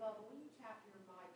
Bubba, will you tap your mic?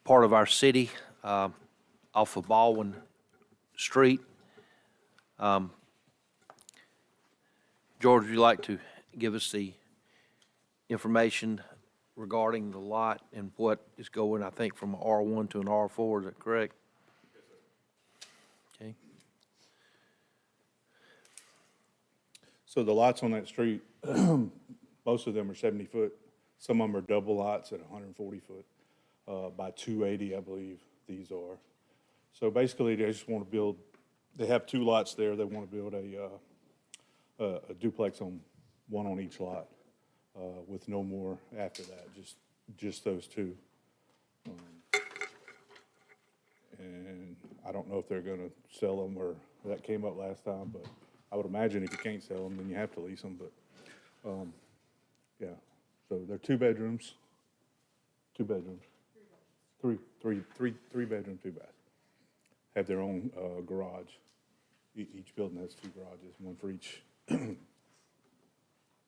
part of our city, off of Baldwin Street. George, would you like to give us the information regarding the lot and what is going, I think, from R1 to an R4, is that correct? Okay. So the lots on that street, most of them are 70 foot. Some of them are double lots at 140 foot by 280, I believe these are. So basically, they just want to build, they have two lots there. They want to build a duplex on one on each lot with no more after that, just those two. And I don't know if they're going to sell them, or that came up last time, but I would imagine if you can't sell them, then you have to lease them. But yeah, so they're two bedrooms, three bedroom, two baths. Have their own garage. Each building has two garages, one for each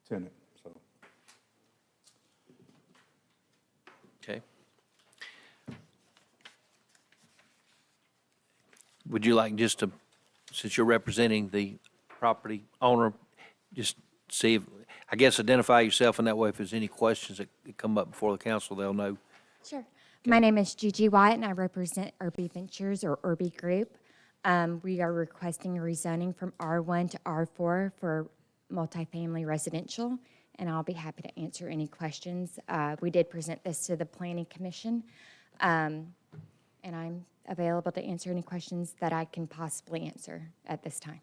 tenant. So Okay. Would you like just to, since you're representing the property owner, just see if, I guess, identify yourself in that way. If there's any questions that come up before the council, they'll know. Sure. My name is Gigi White, and I represent Irby Ventures, or Irby Group. We are requesting a rezoning from R1 to R4 for multifamily residential, and I'll be happy to answer any questions. We did present this to the Planning Commission, and I'm available to answer any questions that I can possibly answer at this time.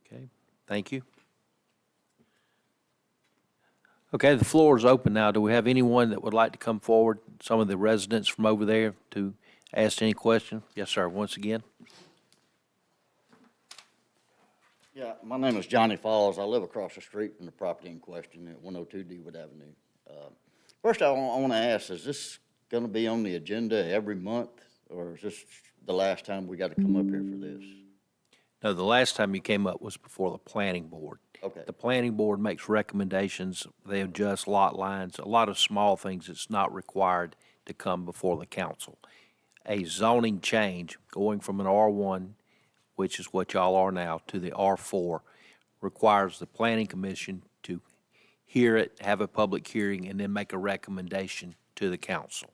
Okay, thank you. Okay, the floor is open now. Do we have anyone that would like to come forward, some of the residents from over there, to ask any question? Yes, sir, once again. Yeah, my name is Johnny Falls. I live across the street from the property in question at 102 Dewood Avenue. First, I want to ask, is this going to be on the agenda every month, or is this the last time we got to come up here for this? No, the last time you came up was before the planning board. Okay. The planning board makes recommendations, they adjust lot lines, a lot of small things that's not required to come before the council. A zoning change, going from an R1, which is what y'all are now, to the R4, requires the planning commission to hear it, have a public hearing, and then make a recommendation to the council.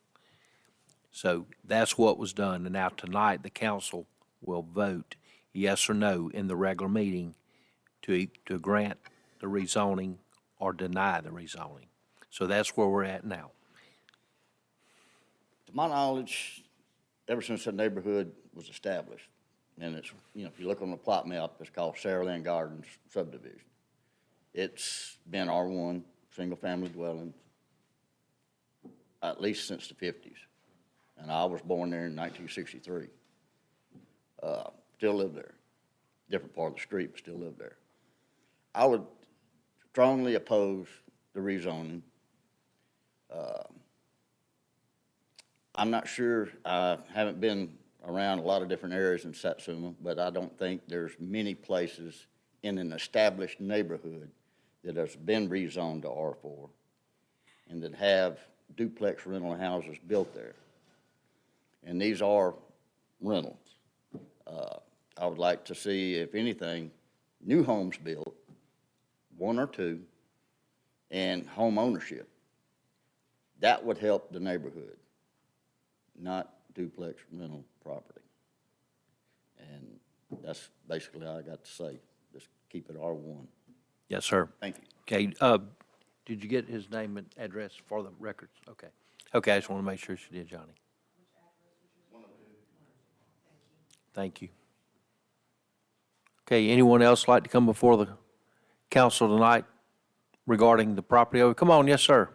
So that's what was done, and now tonight, the council will vote yes or no in the regular meeting to grant the rezoning or deny the rezoning. So that's where we're at now. To my knowledge, ever since the neighborhood was established, and it's, you know, if you look on the plot map, it's called Saraland Gardens subdivision. It's been R1, single-family dwellings, at least since the 50s. And I was born there in 1963. Still live there. Different part of the street, but still live there. I would strongly oppose the rezoning. I'm not sure, I haven't been around a lot of different areas in Satsuma, but I don't think there's many places in an established neighborhood that has been rezoned to R4 and that have duplex rental houses built there. And these are rentals. I would like to see, if anything, new homes built, one or two, and home ownership. That would help the neighborhood, not duplex rental property. And that's basically all I got to say. Just keep it R1. Yes, sir. Thank you. Okay, did you get his name and address for the records? Okay. Okay, I just want to make sure she did, Johnny. Thank you. Okay, anyone else like to come before the council tonight regarding the property? Oh, come on, yes, sir.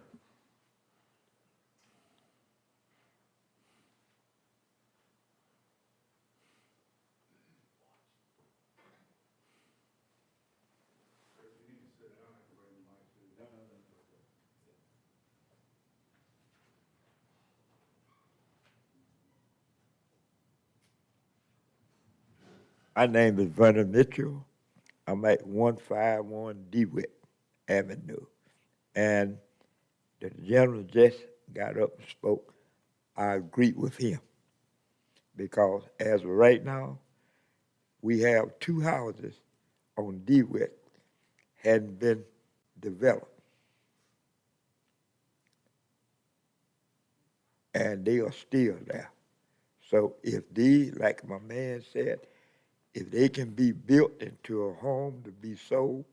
My name is Vernon Mitchell. I'm at 151 DeWitt Avenue. And the gentleman just got up and spoke I agree with him. Because as of right now, we have 2 houses on DeWitt hadn't been developed. And they are still there. So if these, like my man said, if they can be built into a home to be sold,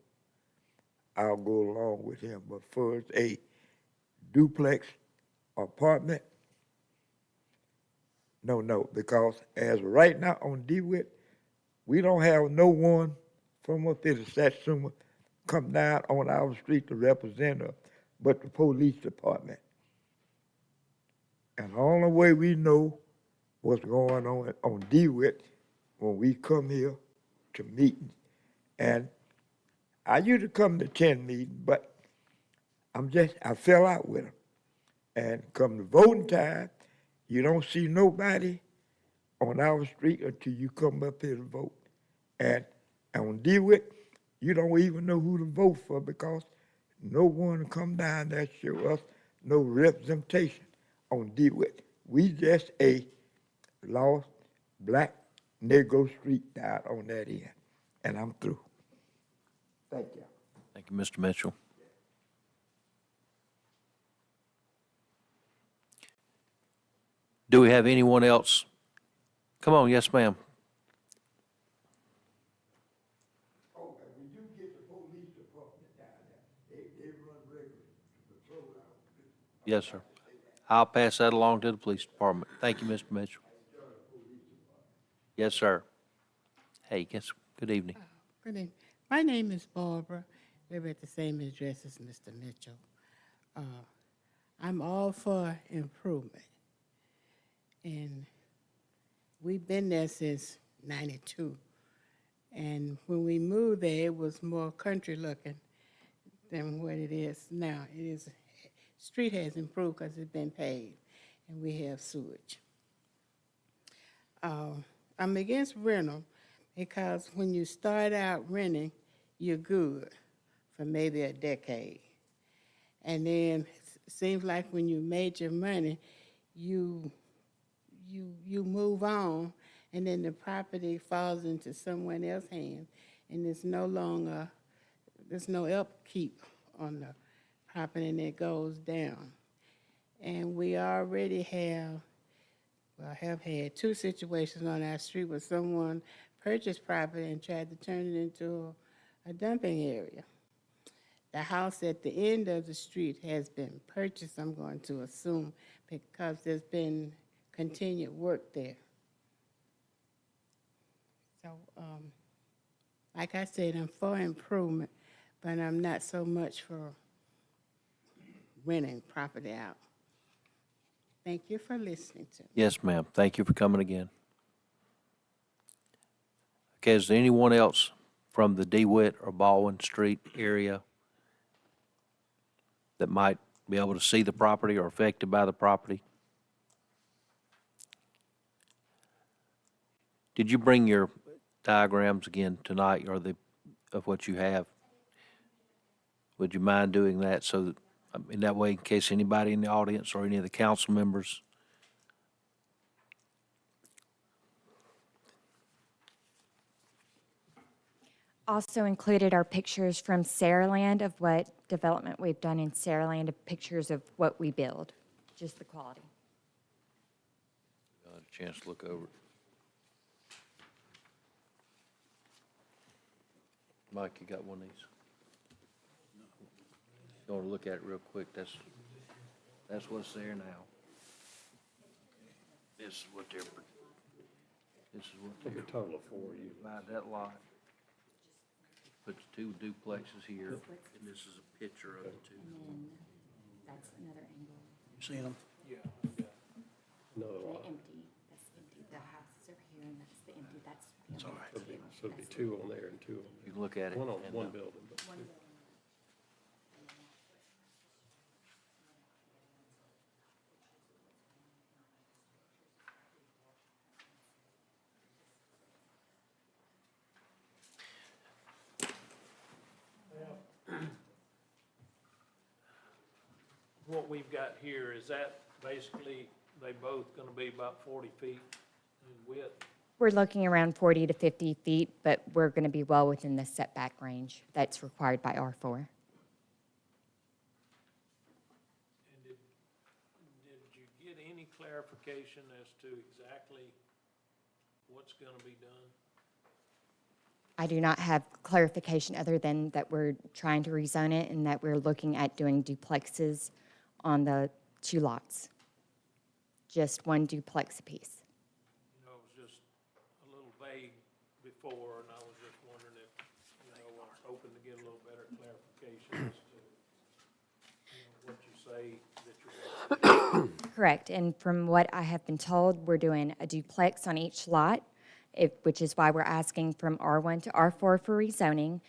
I'll go along with him. But for a duplex apartment, no, because as of right now on DeWitt, we don't have no one from up here to Satsuma come down on our street to represent us, but the police department. And the only way we know what's going on DeWitt when we come here to meetings. And I used to come to 10 meetings, but I fell out with them. And come to voting time, you don't see nobody on our street until you come up here to vote. And on DeWitt, you don't even know who to vote for because no one come down there show us no representation on DeWitt. We just a lost black Negro street down on that end. And I'm through. Thank you. Thank you, Mr. Mitchell. Do we have anyone else? Come on, yes, ma'am. Oh, and we do get the police department down there. They run regular patrol out. Yes, sir. I'll pass that along to the police department. Thank you, Mr. Mitchell. Yes, sir. Hey, good evening. Good evening. My name is Barbara. Live at the same address as Mr. Mitchell. I'm all for improvement. And we've been there since '92. And when we moved there, it was more country looking than what it is now. Street has improved because it's been paved and we have sewage. I'm against rental because when you start out renting, you're good for maybe a decade. And then it seems like when you made your money, you move on, and then the property falls into someone else's hands, and there's no upkeep on the property, and it goes down. And we already have had 2 situations on our street where someone purchased property and tried to turn it into a dumping area. The house at the end of the street has been purchased, I'm going to assume, because there's been continued work there. So, like I said, I'm for improvement, but I'm not so much for renting property out. Thank you for listening to me. Yes, ma'am. Thank you for coming again. Okay, is there anyone else from the DeWitt or Baldwin Street area that might be able to see the property or affected by the property? Did you bring your diagrams again tonight, or of what you have? Would you mind doing that so that, in that way, in case anybody in the audience or any of the council members? Also included are pictures from Saraland of what development we've done in Saraland, of pictures of what we build, just the quality. I had a chance to look over it. Mike, you got one of these? You want to look at it real quick? That's what's there now. This is what they're. A total of 4 you. Buy that lot. Put the 2 duplexes here, and this is a picture of the 2. That's another angle. You seen them? Yeah. Another lot. Empty, that's empty. The house is over here, and that's the empty, that's the It's all other right. one. So it'd be 2 on there and 2 on You can look at it. one on and, one building. But What we've got here, is that basically they both gonna be about 40 feet in width? We're looking around 40 to 50 feet, but we're going to be well within the setback range that's required by R4. And did you get any clarification as to exactly what's gonna be done? I do not have clarification other than that we're trying to rezone it and that we're looking at doing duplexes on the 2 lots. Just 1 duplex apiece. You know, it was just a little vague before, and I was just wondering if, you know, I was hoping to get a little better clarification as to, you know, what you say that you're. Correct, and from what I have been told, we're doing a duplex on each lot, which is why we're asking from R1 to R4 for rezoning.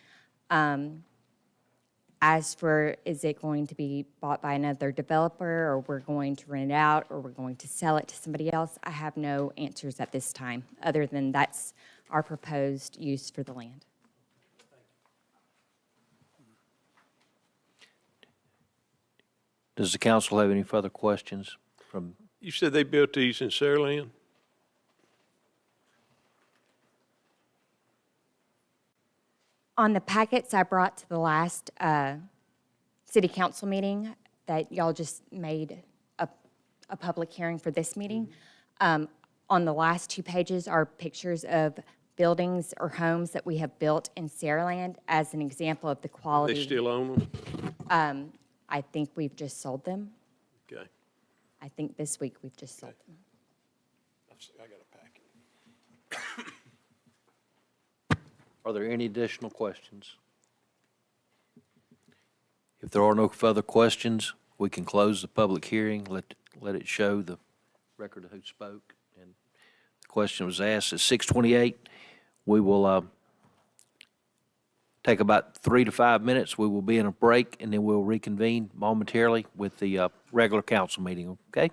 As for, is it going to be bought by another developer, or we're going to rent it out, or we're going to sell it to somebody else, I have no answers at this time, other than that's our proposed use for the land. Does the council have any further questions from, You said they built these in Saraland? On the packets I brought to the last city council meeting that y'all just made a public hearing for this meeting, on the last 2 pages are pictures of buildings or homes that we have built in Saraland as an example of the They quality. still own them? I think we've just sold them. Okay. I think this week we've just sold them. I got a packet. are there any additional questions? If there are no further questions, we can close the public hearing, let it show the record of who spoke. And the question was asked at 6:28. We will take about 3 to 5 minutes. We will be in a break, and then we'll reconvene momentarily with the regular council meeting, okay?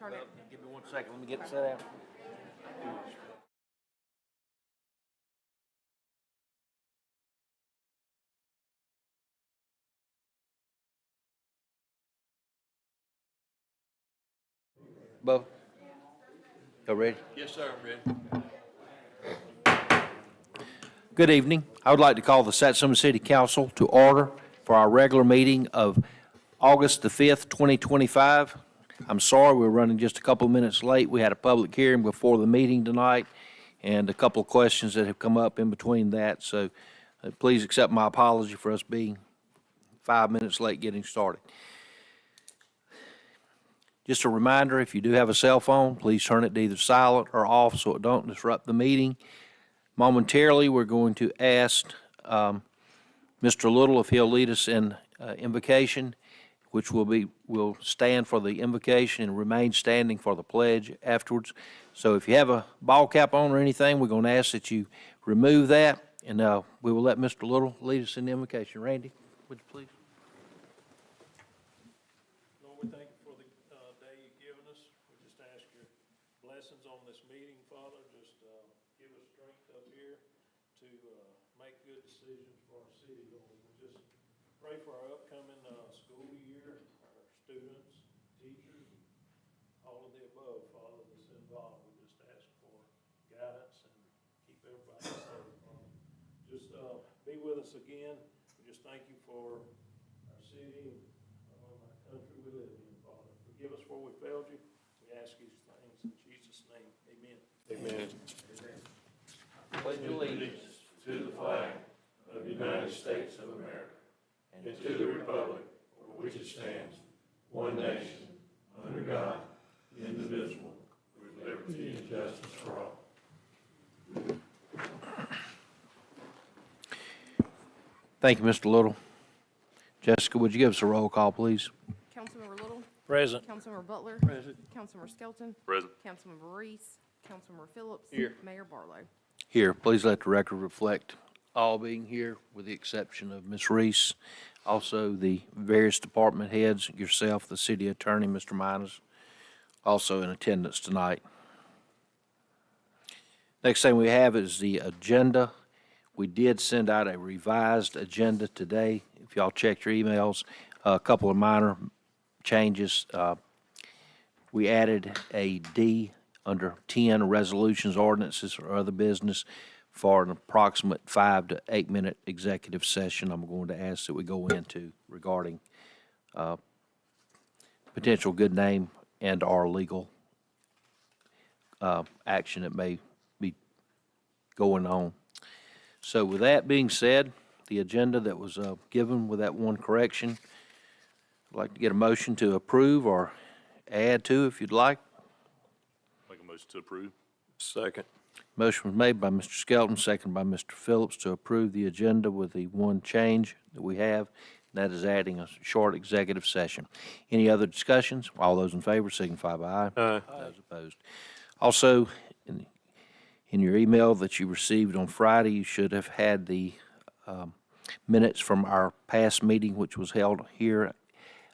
Well, give me 1 second, let me get it set out. Bo, y'all ready? Yes, sir, I'm ready. Good evening. I would like to call the Satsuma City Council to order for our regular meeting of August the 5th, 2025. I'm sorry, we're running just a couple of minutes late. We had a public hearing before the meeting tonight and a couple of questions that have come up in between that. So please accept my apology for us being 5 minutes late getting started. Just a reminder, if you do have a cell phone, please turn it to either silent or off so it don't disrupt the meeting. Momentarily, we're going to ask Mr. Little if he'll lead us in invocation, which will stand for the invocation and remain standing for the pledge afterwards. So if you have a ball cap on or anything, we're going to ask that you remove that, and we will let Mr. Little lead us in the invocation. Randy, would you please? Lord, we thank you for the day you've given us. We just ask your blessings on this meeting, Father. Just give us strength up here to make good decisions for our city, Lord. We just pray for our upcoming school year, our students, teachers, all of the above, Father, that's involved. We just ask for guidance and keep everybody safe, Father. Just be with us again. We just thank you for our city and our country we live in, Father. Forgive us where we failed you. We ask these things in Jesus' name. Amen. Amen. Pledge allegiance To the flag of the United States of America and to the republic for which it stands, one nation, under God, indivisible, with liberty and justice for all. Thank you, Mr. Little. Jessica, would you give us a roll call, please? Councilmember Little. Present. Councilmember Butler. Present. Councilmember Skelton. Present. Councilmember Reese. Councilmember Phillips. Here. Mayor Barlow. Here, please let the record reflect all being here with the exception of Ms. Reese. Also, the various department heads, yourself, the city attorney, Mr. Miners, also in attendance tonight. Next thing we have is the agenda. We did send out a revised agenda today. If y'all checked your emails, a couple of minor changes. We added a D under 10 resolutions, ordinances, or other business for an approximate 5 to 8 minute executive session I'm going to ask that we go into regarding potential good name and our legal action that may be going on. So with that being said, the agenda that was given with that one correction, I'd like to get a motion to approve or add to if you'd like. Make a motion to approve. Second. Motion was made by Mr. Skelton, second by Mr. Phillips to approve the agenda with the one change that we have, and that is adding a short executive session. Any other discussions? All those in favor signify by aye. Aye. Those opposed. Also, in your email that you received on Friday, you should have had the minutes from our past meeting, which was held here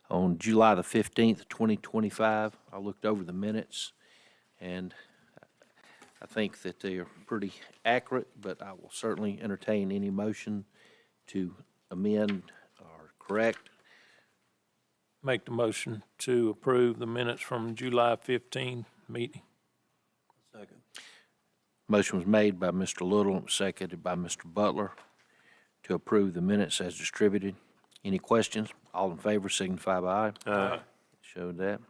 on July the 15th, 2025. I looked over the minutes, and I think that they are pretty accurate, but I will certainly entertain any motion to amend or correct. Make the motion to approve the minutes from July 15 meeting. Second. Motion was made by Mr. Little, seconded by Mr. Butler to approve the minutes as distributed. Any questions? All in favor signify by aye. Aye. Showed that.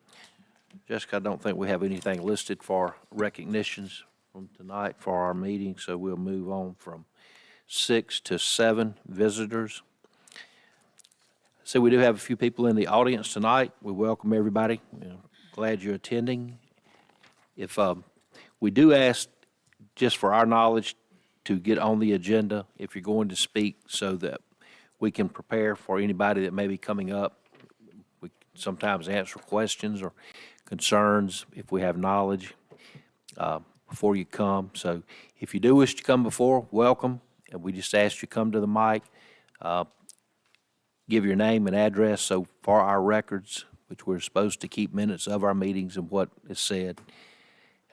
Jessica, I don't think we have anything listed for recognitions from tonight for our meeting, so we'll move on from 6 to 7 visitors. So we do have a few people in the audience tonight. We welcome everybody. Glad you're attending. If we do ask, just for our knowledge, to get on the agenda if you're going to speak so that we can prepare for anybody that may be coming up. We sometimes answer questions or concerns if we have knowledge before you come. So if you do wish to come before, welcome. And we just ask you come to the mic, give your name and address so for our records we which we're supposed to keep minutes of our meetings and what is said,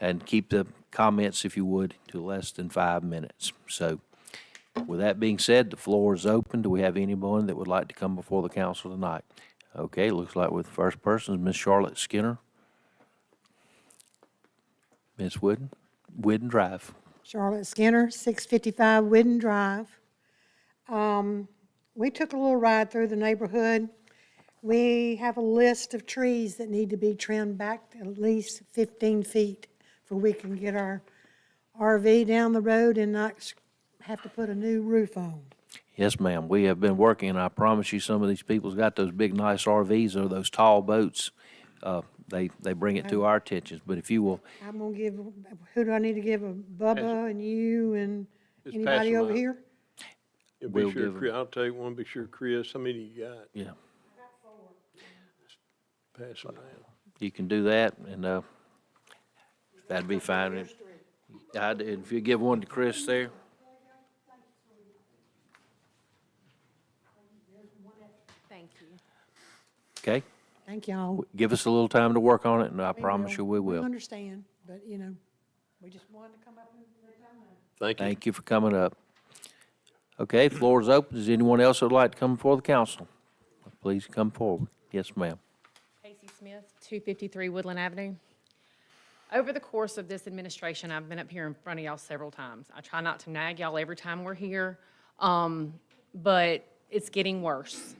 and keep the comments, if you would, to less than 5 minutes. So with that being said, the floor is open. Do we have anyone that would like to come before the council tonight? Okay, looks like with the first person is Ms. Charlotte Skinner. Ms. Whidden Drive. Charlotte Skinner, 655 Whidden Drive. We took a little ride through the neighborhood. We have a list of trees that need to be trimmed back at least 15 feet for we can get our RV down the road and not have to put a new roof on. Yes, ma'am. We have been working, and I promise you, some of these people's got those big, nice RVs or those tall boats. They bring it to our attentions, but if you will, I'm gonna give, who do I need to give, a Bubba and you and Just pass anybody them over out. here? Yeah, We'll be sure, give 'em- I'll take one, be sure, Chris, how many you got? yeah, Pass them down. you can do that, and that'd be fine. If you give one to Chris there. Thank you. Okay? Thank y'all. Give us a little time to work on it, and I We promise you we We will. understand, but, we just wanted to come up and let y'all know. Thank you. Thank you for coming up. Okay, floor is open. Does anyone else that would like to come before the council? Please come forward. Yes, ma'am. Casey Smith, 253 Woodland Avenue. Over the course of this administration, I've been up here in front of y'all several times. I try not to nag y'all every time we're here, but it's getting worse.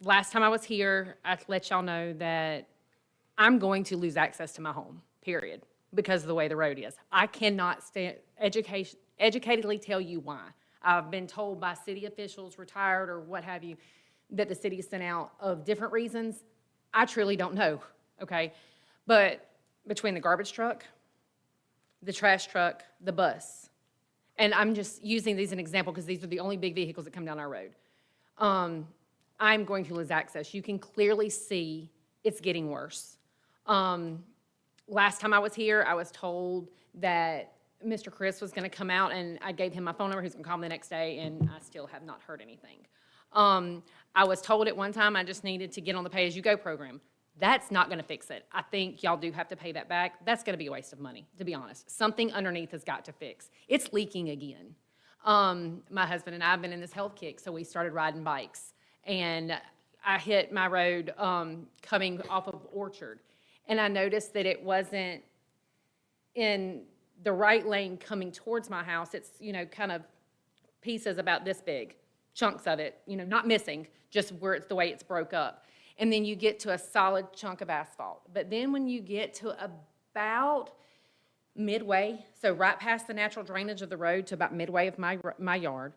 Last time I was here, I let y'all know that I'm going to lose access to my home, period, because of the way the road is. I cannot educatedly tell you why. I've been told by city officials, retired or what have you, that the city sent out of different reasons. I truly don't know, okay? But between the garbage truck, the trash truck, the bus, and I'm just using these as an example because these are the only big vehicles that come down our road. I'm going to lose access. You can clearly see it's getting worse. Last time I was here, I was told that Mr. Chris was going to come out, and I gave him my phone number. He's going to call me the next day, and I still have not heard anything. I was told at one time I just needed to get on the pay-as-you-go program. That's not going to fix it. I think y'all do have to pay that back. That's going to be a waste of money, to be honest. Something underneath has got to fix. It's leaking again. My husband and I have been in this health kick, so we started riding bikes. And I hit my road coming off of Orchard, and I noticed that it wasn't in the right lane coming towards my house. It's, kind of pieces about this big, chunks of it, not missing, just where it's the way it's broke up. And then you get to a solid chunk of asphalt. But then when you get to about midway, so right past the natural drainage of the road to about midway of my yard,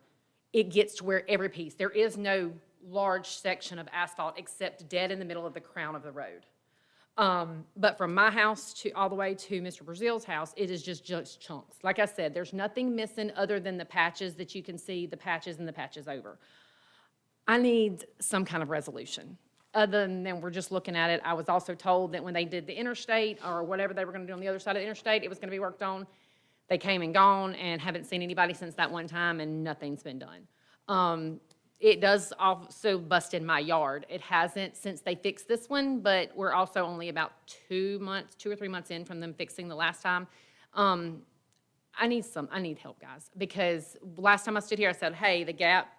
it gets to where every piece, there is no large section of asphalt except dead in the middle of the crown of the road. But from my house to all the way to Mr. Brazil's house, it is just chunks. Like I said, there's nothing missing other than the patches that you can see, the patches and the patches over. I need some kind of resolution. Other than we're just looking at it, I was also told that when they did the interstate or whatever they were going to do on the other side of the interstate, it was going to be worked on. They came and gone and haven't seen anybody since that one time, and nothing's been done. It does also bust in my yard. It hasn't since they fixed this one, but we're also only about 2 or 3 months in from them fixing the last time. I need help, guys, because last time I stood here, I said, hey, the gap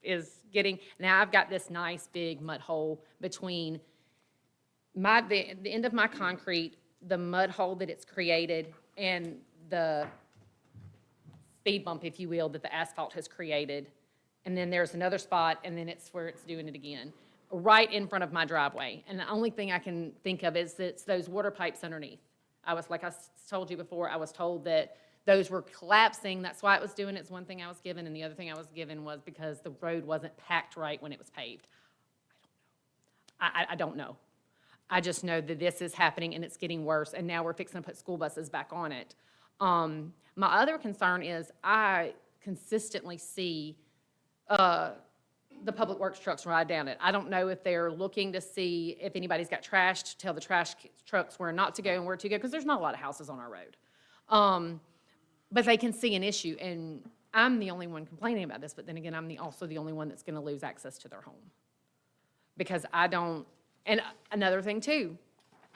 is getting, now I've got this nice big mud hole between the end of my concrete, the mud hole that it's created, and the speed bump, if you will, that the asphalt has created. And then there's another spot, and then it's where it's doing it again, right in front of my driveway. And the only thing I can think of is it's those water pipes underneath. Like I told you before, I was told that those were collapsing. That's why it was doing it. It's one thing I was given, and the other thing I was given was because the road wasn't packed right when it was paved. I don't know. I just know that this is happening, and it's getting worse, and now we're fixing to put school buses back on it. My other concern is I consistently see the public works trucks ride down it. I don't know if they're looking to see if anybody's got trash to tell the trash trucks where not to go and where to go, because there's not a lot of houses on our road. But they can see an issue, and I'm the only one complaining about this, but then again, I'm also the only one that's going to lose access to their home. Because I don't And another thing too,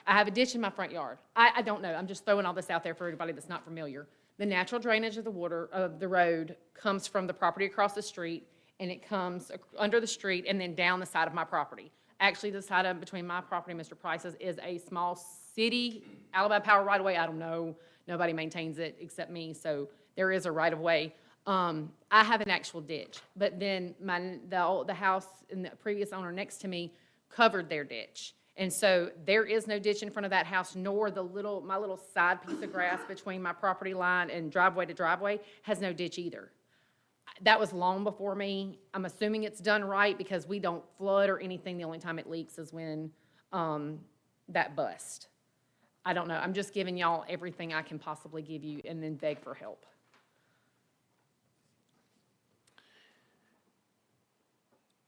I have a ditch in my front yard. I don't know, I'm just throwing all this out there for everybody that's not familiar. The natural drainage of the water, of the road, comes from the property across the street, and it comes under the street and then down the side of my property. Actually, the side of between my property and Mr. Price's is a small city, Alabama Power right-of-way, I don't know, nobody maintains it except me, so there is a right-of-way. I have an actual ditch, but then the house and the previous owner next to me covered their ditch. And so there is no ditch in front of that house, nor my little side piece of grass between my property line and driveway to driveway has no ditch either. That was long before me. I'm assuming it's done right because we don't flood or anything. The only time it leaks is when that bust. I don't know. I'm just giving y'all everything I can possibly give you and then beg for help.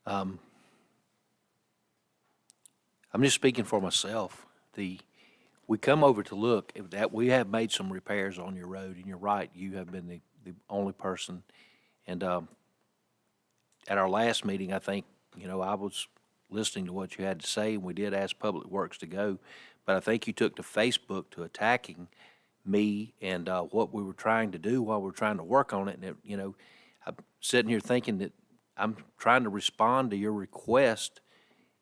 I'm just speaking for myself. We come over to look, that we have made some repairs on your road, and you're right, you have been the only person. And at our last meeting, I think, I was listening to what you had to say, and we did ask Public Works to go, but I think you took to Facebook to attacking me and what we were trying to do while we were trying to work on it. And, I'm sitting here thinking that I'm trying to respond to your request.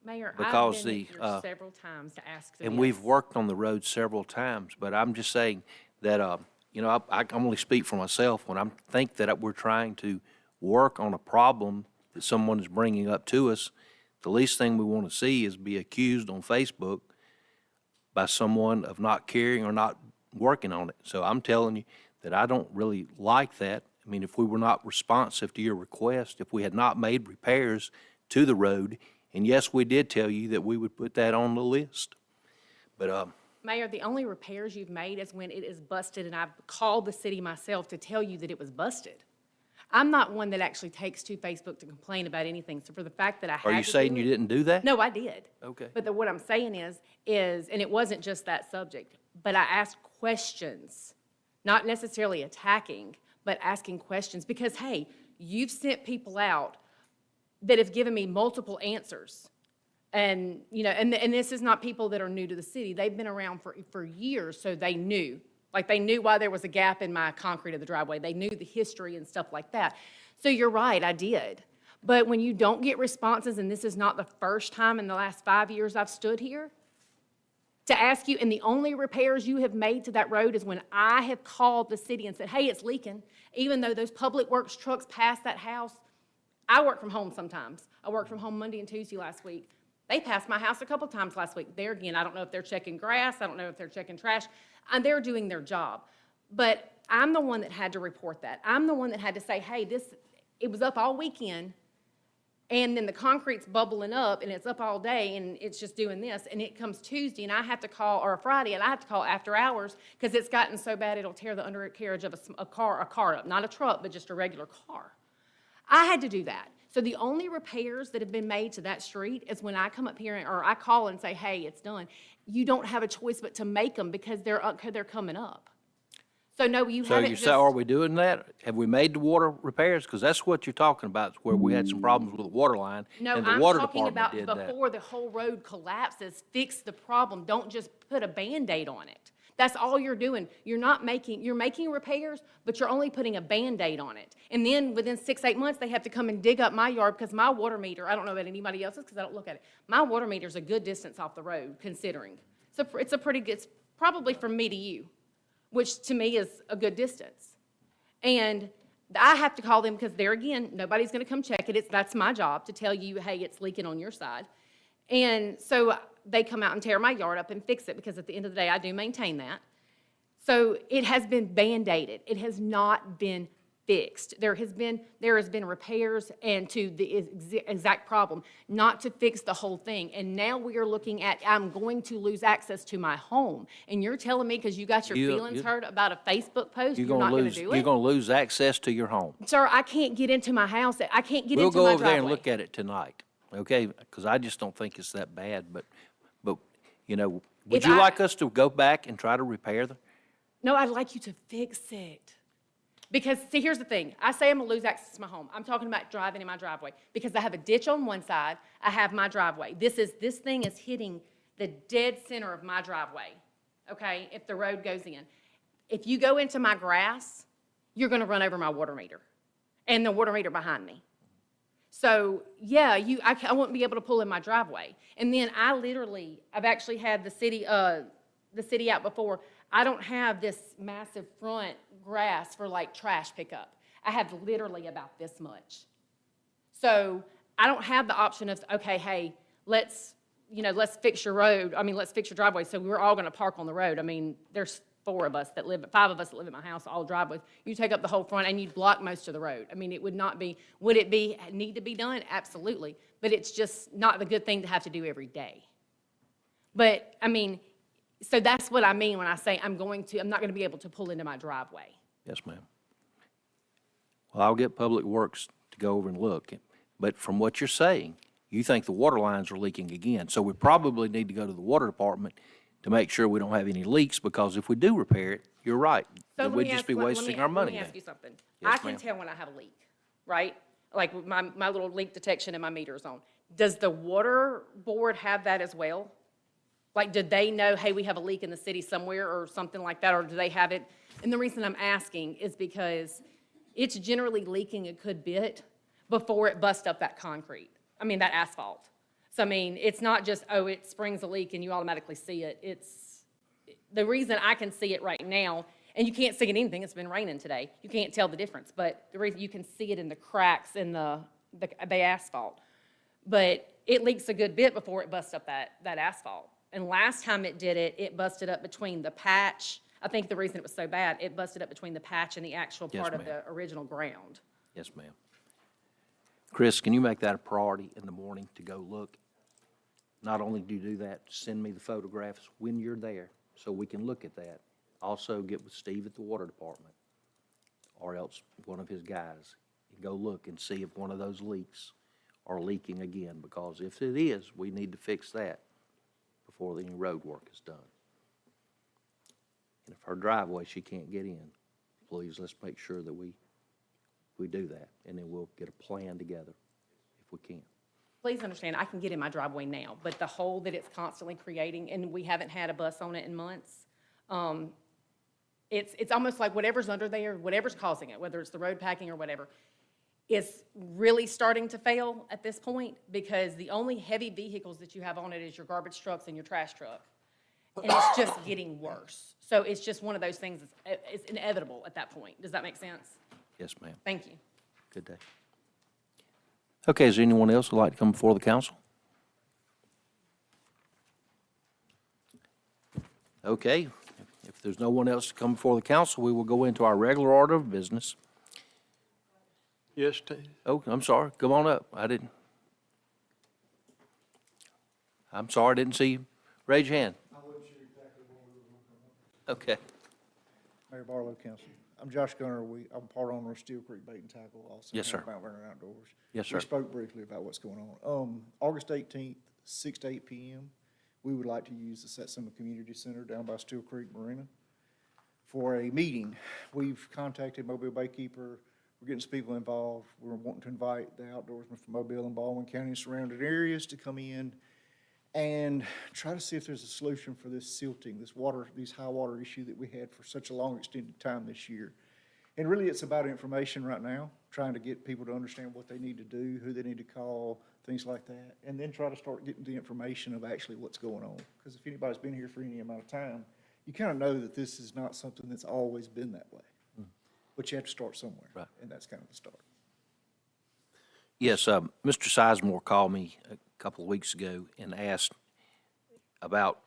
Mayor, Because I've been the, here several times to ask for this. And we've worked on the road several times, but I'm just saying that, I can only speak for myself when I think that we're trying to work on a problem that someone is bringing up to us. The least thing we want to see is be accused on Facebook by someone of not caring or not working on it. So I'm telling you that I don't really like that. I mean, if we were not responsive to your request, if we had not made repairs to the road, and yes, we did tell you that we would put that on the list. But, Mayor, the only repairs you've made is when it is busted, and I've called the city myself to tell you that it was busted. I'm not one that actually takes to Facebook to complain about anything, so for the fact that I had are you to saying do you it- didn't do that? No, I did. Okay. But what I'm saying is, and it wasn't just that subject, but I asked questions, not necessarily attacking, but asking questions, because, hey, you've sent people out that have given me multiple answers. And, and this is not people that are new to the city. They've been around for years, so they knew. Like, they knew why there was a gap in my concrete of the driveway. They knew the history and stuff like that. So you're right, I did. But when you don't get responses, and this is not the first time in the last 5 years I've stood here, to ask you, and the only repairs you have made to that road is when I have called the city and said, hey, it's leaking, even though those public works trucks pass that house. I work from home sometimes. I worked from home Monday and Tuesday last week. They passed my house a couple times last week. There again, I don't know if they're checking grass. I don't know if they're checking trash. And they're doing their job. But I'm the one that had to report that. I'm the one that had to say, hey, it was up all weekend, and then the concrete's bubbling up, and it's up all day, and it's just doing this, and it comes Tuesday, and I have to call, or Friday, and I have to call after hours, because it's gotten so bad it'll tear the undercarriage of a car up. Not a truck, but just a regular car. I had to do that. So the only repairs that have been made to that street is when I come up here or I call and say, hey, it's done. You don't have a choice but to make them because they're coming up. So no, you So haven't you just. say, are we doing that? Have we made the water repairs? Because that's what you're talking about, where we had some problems with the water line. No, and the I'm water talking department about did that. before the whole road collapses, fix the problem. Don't just put a Band-Aid on it. That's all you're doing. You're making repairs, but you're only putting a Band-Aid on it. And then within 6-8 months, they have to come and dig up my yard because my water meter, I don't know about anybody else's because I don't look at it. My water meter's a good distance off the road, considering. It's probably from me to you, which to me is a good distance. And I have to call them because there again, nobody's gonna come check it. That's my job to tell you, hey, it's leaking on your side. And so they come out and tear my yard up and fix it because at the end of the day, I do maintain that. So it has been Band-Aided. It has not been fixed. There has been repairs and to the exact problem, not to fix the whole thing. And now we are looking at, I'm going to lose access to my home. And you're telling me because you got your feelings hurt about a Facebook post, you're not going to do it? You're going to lose access to your home. Sir, I can't get into my house. I can't get We'll into go my over there and driveway. look at it tonight, okay? Because I just don't think it's that bad, but would If you I- like us to go back and try to repair them? No, I'd like you to fix it. Because, see, here's the thing. I say I'm gonna lose access to my home. I'm talking about driving in my driveway. Because I have a ditch on one side, I have my driveway. This thing is hitting the dead center of my driveway, okay, if the road goes in. If you go into my grass, you're gonna run over my water meter and the water meter behind me. So, yeah, I won't be able to pull in my driveway. And then I've actually had the city out before. I don't have this massive front grass for like trash pickup. I have literally about this much. So I don't have the option of, okay, hey, let's fix your road. I mean, let's fix your driveway. So we're all gonna park on the road. I mean, there's 5 of us that live at my house, all driveways. You take up the whole front and you'd block most of the road. I mean, it would need to be done? Absolutely. But it's just not the good thing to have to do every day. But, I mean, so that's what I mean when I say I'm not gonna be able to pull into my driveway. Yes, ma'am. Well, I'll get Public Works to go over and look, but from what you're saying, you think the water lines are leaking again. So we probably need to go to the water department to make sure we don't have any leaks, because if we do repair it, you're right, So then let we'd me just ask- be let- let wasting me- our money Let me then. ask you something. Yes, I can ma'am. tell when I have a leak, right? Like with my little leak detection and my meter's on. Does the water board have that as well? Like, did they know, hey, we have a leak in the city somewhere or something like that, or do they have it? And the reason I'm asking is because it's generally leaking a good bit before it busts up that that asphalt. So, I mean, it's not just, oh, it springs a leak and you automatically see it. The reason I can see it right now, and you can't see it in anything, it's been raining today. You can't tell the difference, but the reason you can see it in the cracks in the asphalt. But it leaks a good bit before it busts up that asphalt. And last time it did it, it busted up between the patch. I think the reason it was so bad, it busted up between the patch and the actual Yes, part of ma'am. the original ground. Yes, ma'am. Chris, can you make that a priority in the morning to go look? Not only do you do that, send me the photographs when you're there so we can look at that. Also get with Steve at the water department or else one of his guys and go look and see if one of those leaks are leaking again, because if it is, we need to fix that before any road work is done. And if her driveway, she can't get in, please, let's make sure that we do that, and then we'll get a plan together if we can. Please understand, I can get in my driveway now, but the hole that it's constantly creating, and we haven't had a bus on it in months, it's almost like whatever's under there, whatever's causing it, whether it's the road packing or whatever, is really starting to fail at this point, because the only heavy vehicles that you have on it is your garbage trucks and your trash truck. And it's just getting worse. So it's just one of those things, it's inevitable at that point. Does that make sense? Yes, ma'am. Thank you. Good day. Okay, is there anyone else who'd like to come before the council? Okay, if there's no one else to come before the council, we will go into our regular order of business. Yes, Steve? Oh, I'm sorry, come on up. I'm sorry, I didn't see you. Raise your hand. I wasn't sure exactly when we were going to come up. Okay, Mayor Barlow, Council. I'm Josh Gunner. I'm part owner of Steel Creek Bait and Tackle, also. Yes, sir. Mount Vernon Outdoors. Yes, sir. We spoke briefly about what's going on. August 18th, 6 to 8 p.m., we would like to use the Satsuma Community Center down by Steel Creek Marina for a meeting. We've contacted Mobile Baykeeper. We're getting some people involved. We're wanting to invite the outdoorsmen from Mobile and Baldwin County and surrounding areas to come in and try to see if there's a solution for this silting, these high water issue that we had for such a long extended time this year. And really, it's about information right now, trying to get people to understand what they need to do, who they need to call, things like that, and then try to start getting the information of actually what's going on. Because if anybody's been here for any amount of time, you kind of know that this is not something that's always been that way. But you have to start somewhere. Right. And that's kind of the start. yes, Mr. Sizemore called me a couple of weeks ago and asked about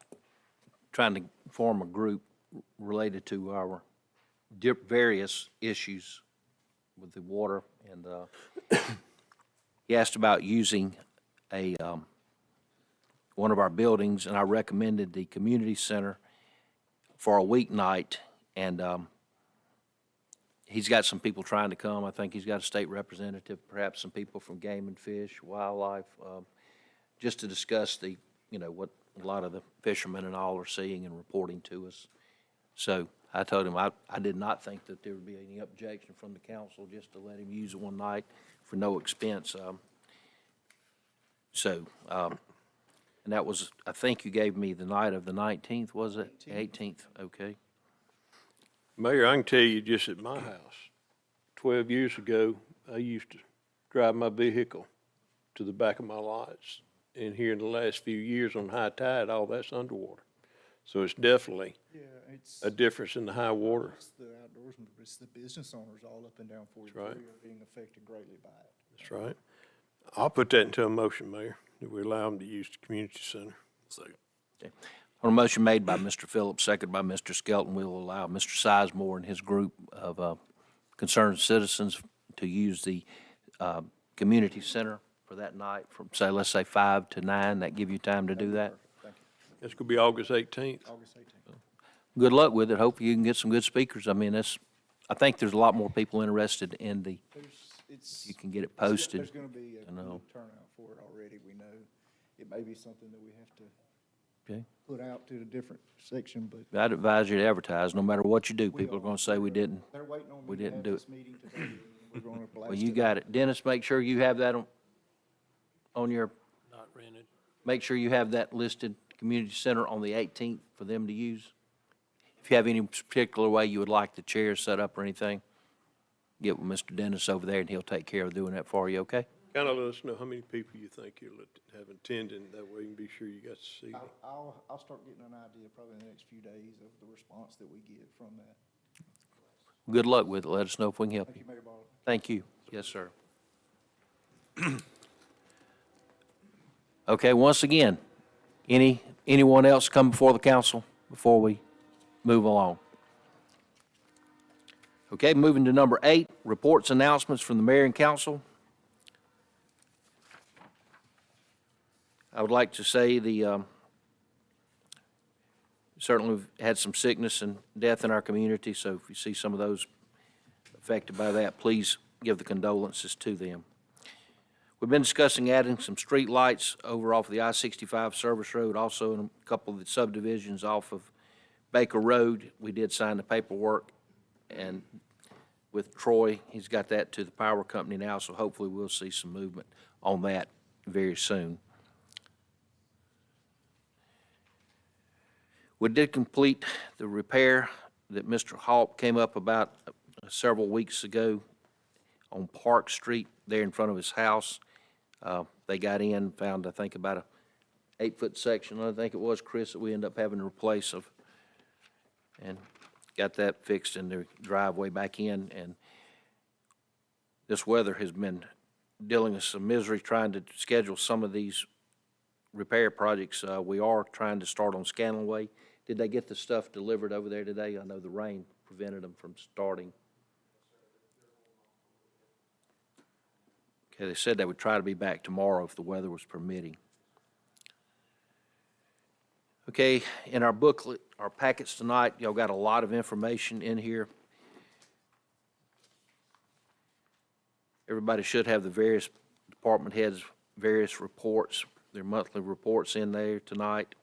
trying to form a group related to our various issues with the water, and he asked about using one of our buildings, and I recommended the community center for a weeknight, and he's got some people trying to come. I think he's got a state representative, perhaps some people from Game and Fish, Wildlife, just to discuss what a lot of the fishermen and all are seeing and reporting to us. So I told him I did not think that there would be any objection from the council just to let him use it one night for no expense. And that was, I think you gave me the night of the 19th, was it? 18th, okay. Mayor, I can tell you just at my house, 12 years ago, I used to drive my vehicle to the back of my lots. And here in the last few years on high tide, all that's underwater. So it's definitely Yeah, it's, a difference in the high water. it's the outdoorsmen, but it's the business owners all up and down 43 right. are being affected greatly by it. That's right. I'll put that into a motion, Mayor, that we allow them to use the community center. Second. On a motion made by Mr. Phillips, second by Mr. Skelton, we will allow Mr. Sizemore and his group of concerned citizens to use the community center for that night from, say, let's say 5 to 9. That give you time to do that? Thank you. It's gonna be August 18th. August 18th. Good luck with it. Hope you can get some good speakers. I mean, I think there's a lot more people interested in you can get it posted. There's gonna be a I know. good turnout for it already, we know. It may be something that we have to Okay. put out to a different section, but I'd advise you to advertise, no matter what you do. People are gonna say we didn't. they're waiting on We me to didn't have do this meeting today, and we're gonna blast Well, you it got it. Dennis, make sure you have that on your, Not rented. make sure you have that listed, community center on the 18th for them to use. If you have any particular way you would like the chairs set up or anything, get with Mr. Dennis over there and he'll take care of doing that for you, okay? Kind of let us know how many people you think you'll have attending, that way you can be sure you got to see. I'll start getting an idea probably in the next few days of the response that we get from that. Good luck with it. Let us know if we can help Thank you. you, Mayor Ball. Thank you. Yes, sir. Okay, once again, anyone else come before the council before we move along? Okay, moving to number 8, reports, announcements from the mayor and council. I would like to say certainly we've had some sickness and death in our community, so if you see some of those affected by that, please give the condolences to them. We've been discussing adding some street lights over off the I-65 service road, also in a couple of the subdivisions off of Baker Road. We did sign the paperwork, and with Troy, he's got that to the power company now, so hopefully we'll see some movement on that very soon. We did complete the repair that Mr. Hawk came up about several weeks ago on Park Street there in front of his house. They got in, found, I think, about a 8-foot section, I think it was, Chris, that we ended up having to replace and got that fixed in the driveway back in. And this weather has been dealing with some misery trying to schedule some of these repair projects. We are trying to start on Scanlon Way. Did they get the stuff delivered over there today? I know the rain prevented them from starting. Okay, they said they would try to be back tomorrow if the weather was permitting. Okay, in our booklet, our packets tonight, y'all got a lot of information in here. Everybody should have the various department heads' various reports, their monthly reports in there tonight.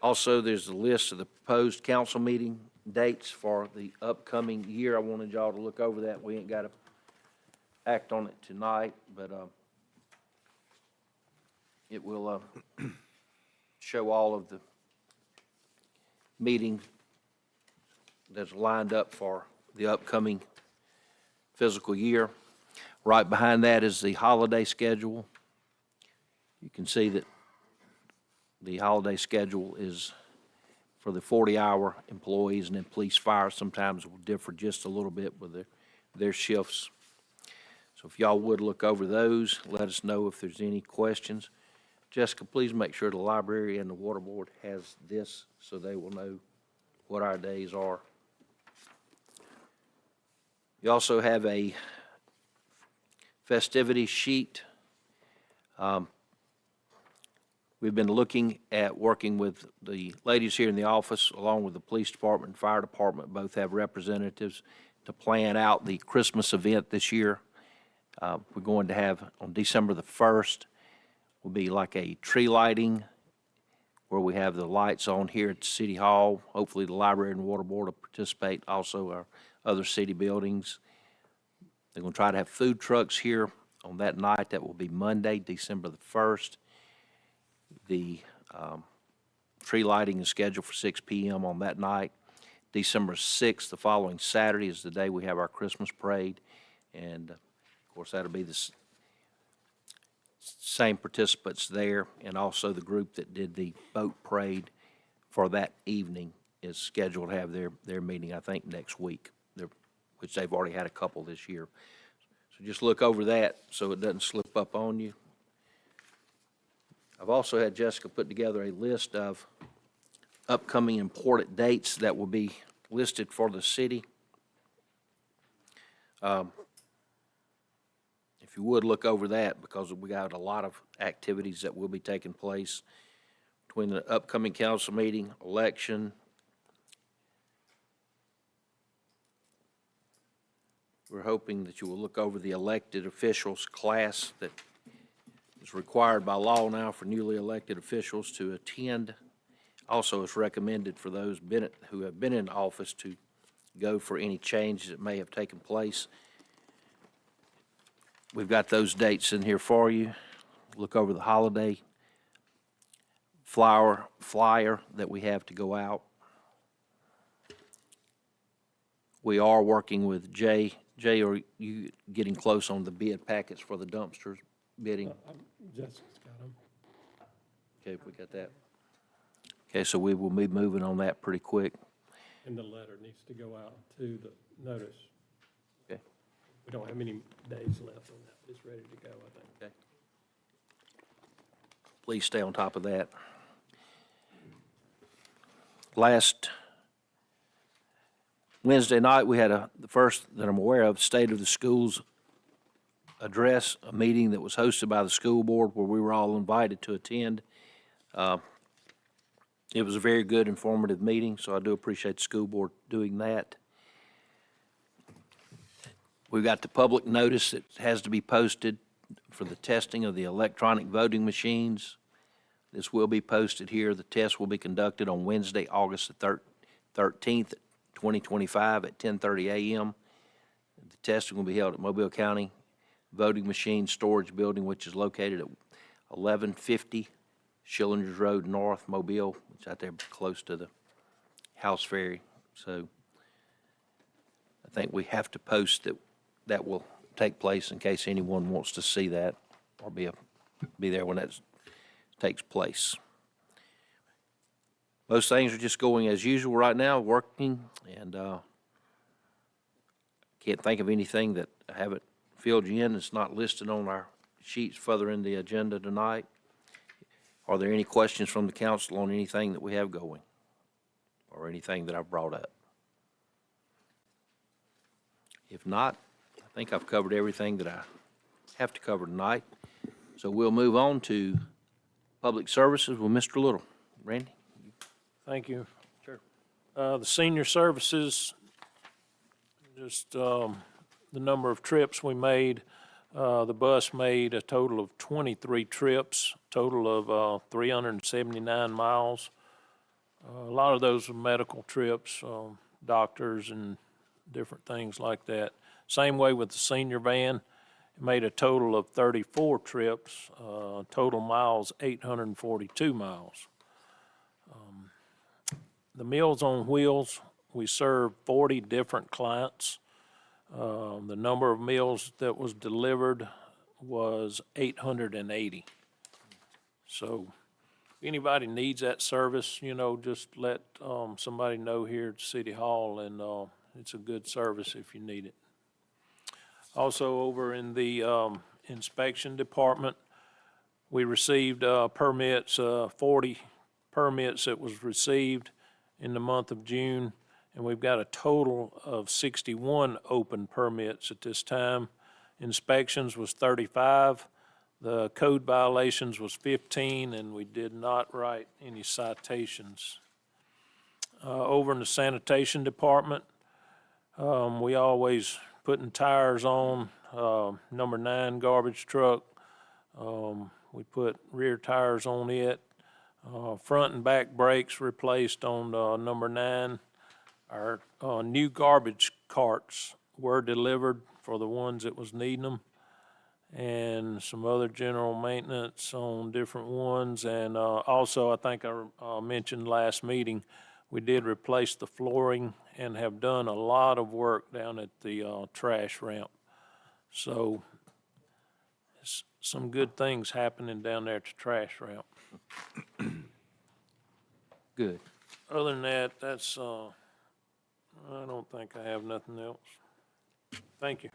Also, there's a list of the proposed council meeting dates for the upcoming year. I wanted y'all to look over that. We ain't got to act on it tonight, but it will show all of the meetings that's lined up for the upcoming fiscal year. Right behind that is the holiday schedule. You can see that the holiday schedule is for the 40-hour employees, and then police, fire sometimes will differ just a little bit with their shifts. So if y'all would look over those, let us know if there's any questions. Jessica, please make sure the library and the water board has this so they will know what our days are. You also have a festivity sheet. We've been looking at working with the ladies here in the office, along with the police department and fire department, both have representatives to plan out the Christmas event this year. We're going to have, on December the 1st, will be like a tree lighting where we have the lights on here at City Hall. Hopefully, the library and water board will participate, also our other city buildings. They're going to try to have food trucks here on that night. That will be Monday, December the 1st. The tree lighting is scheduled for 6 p.m. on that night. December 6th, the following Saturday, is the day we have our Christmas parade. And, of course, that'll be the same participants there, and also the group that did the boat parade for that evening is scheduled to have their meeting, I think, next week, which they've already had a couple this year. So just look over that so it doesn't slip up on you. I've also had Jessica put together a list of upcoming important dates that will be listed for the city. If you would look over that, because we got a lot of activities that will be taking place between the upcoming council meeting, election. We're hoping that you will look over the elected officials class that is required by law now for newly elected officials to attend. Also, it's recommended for those who have been in office to go for any changes that may have taken place. We've got those dates in here for you. Look over the holiday flyer that we have to go out. We are working with Jay. Jay, are you getting close on the bid packets for the dumpsters bidding? Jessica's got them. Okay, we got that. Okay, so we will be moving on that pretty quick. And the letter needs to go out to the notice. Okay. We don't have many days left on that. It's ready to go, I think. Okay. Please stay on top of that. Last Wednesday night, we had the first that I'm aware of, State of the Schools address, a meeting that was hosted by the school board where we were all invited to attend. It was a very good, informative meeting, so I do appreciate the school board doing that. We've got the public notice that has to be posted for the testing of the electronic voting machines. This will be posted here. The test will be conducted on Wednesday, August the 13th, 2025 at 10:30 a.m. The testing will be held at Mobile County Voting Machine Storage Building, which is located at 1150 Schillingers Road North, Mobile, which is out there close to the House Ferry. So I think we have to post that will take place in case anyone wants to see that or be there when that takes place. Most things are just going as usual right now, working, and can't think of anything that I haven't filled you in that's not listed on our sheets further in the agenda tonight. Are there any questions from the council on anything that we have going or anything that I've brought up? If not, I think I've covered everything that I have to cover tonight. So we'll move on to public services with Mr. Little. Randy? Thank you. Sure. The senior services, just the number of trips we made. The bus made a total of 23 trips, total of 379 miles. A lot of those were medical trips, doctors and different things like that. Same way with the senior van. It made a total of 34 trips, total miles 842 miles. The Meals on Wheels, we serve 40 different clients. The number of meals that was delivered was 880. So if anybody needs that service, just let somebody know here at City Hall, and it's a good service if you need it. Also, over in the inspection department, we received permits, 40 permits that was received in the month of June, and we've got a total of 61 open permits at this time. Inspections was 35, the code violations was 15, and we did not write any citations. Over in the sanitation department, we always putting tires on, number 9 garbage truck. We put rear tires on it. Front and back brakes replaced on number 9. Our new garbage carts were delivered for the ones that was needing them, and some other general maintenance on different ones. And also, I think I mentioned last meeting, we did replace the flooring and have done a lot of work down at the trash ramp. So some good things happening down there at the trash ramp. Good. Other than that, that's, I don't think I have nothing else. Thank you.